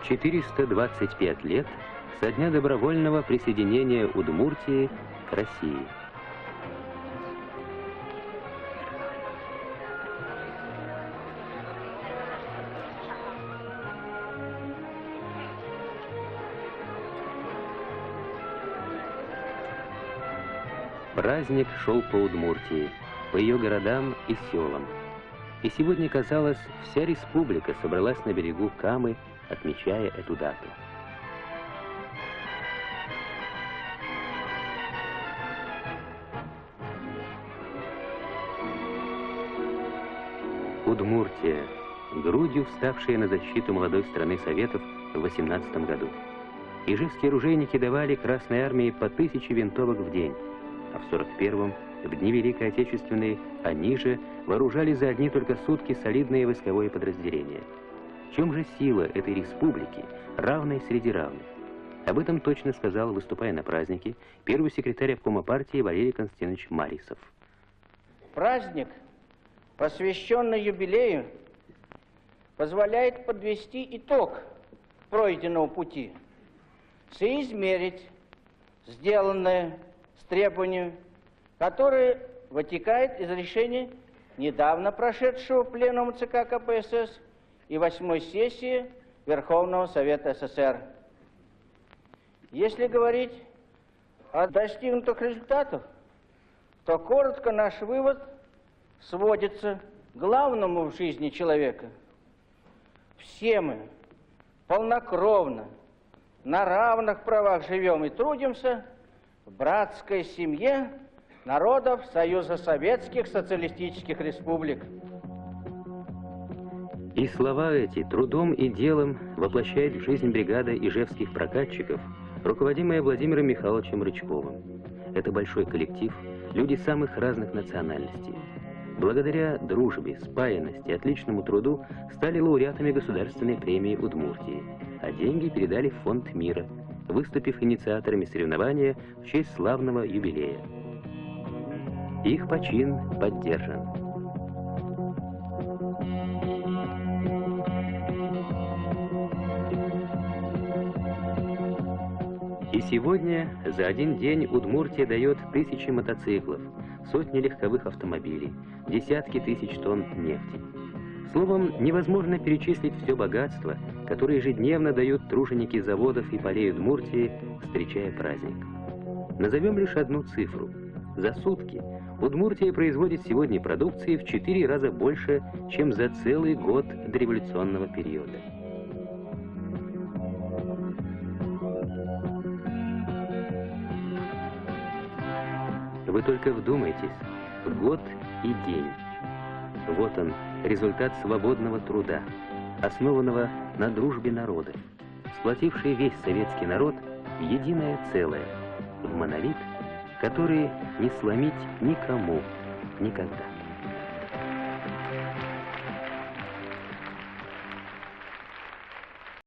«425 лет со дня добровольного присоединения Удмуртии к России». Праздник шел по Удмуртии, по ее городам и селам. И сегодня, казалось, вся республика собралась на берегу Камы, отмечая эту дату. Удмуртия, грудью вставшая на защиту молодой страны Советов в 18 году. Ижевские оружейники давали Красной Армии по 1000 винтовок в день, а в 41-м, в дни Великой Отечественной, они же вооружали за одни только сутки солидное войсковое подразделение. В чем же сила этой республики, равной среди равных? Об этом точно сказал, выступая на празднике, первый секретарь обкома партии Валерий Константинович Марисов. Праздник, посвященный юбилею, позволяет подвести итог пройденного пути, соизмерить сделанное с требованием, которое вытекает из решения недавно прошедшего пленума ЦК КПСС и 8-й сессии Верховного Совета СССР. Если говорить о достигнутых результатах, то коротко наш вывод сводится к главному в жизни человека. Все мы полнокровно, на равных правах живем и трудимся в братской семье народов Союза Советских Социалистических Республик. И слова эти трудом и делом воплощает в жизнь бригада ижевских прокатчиков, руководимая Владимиром Михайловичем Рычковым. Это большой коллектив, люди самых разных национальностей. Благодаря дружбе, спаянности, отличному труду стали лауреатами Государственной премии Удмуртии, а деньги передали в Фонд мира, выступив инициаторами соревнования в честь славного юбилея. Их почин поддержан. И сегодня за один день Удмуртия дает 1000 мотоциклов, сотни легковых автомобилей, десятки тысяч тонн нефти. Словом, невозможно перечислить все богатство, которое ежедневно дают труженики заводов и полей Удмуртии, встречая праздник. Назовем лишь одну цифру. За сутки Удмуртия производит сегодня продукции в 4 раза больше, чем за целый год дореволюционного периода. Вы только вдумайтесь, год и день. Вот он, результат свободного труда, основанного на дружбе народов, сплотивший весь советский народ в единое целое, в монолит, который не сломить никому никогда.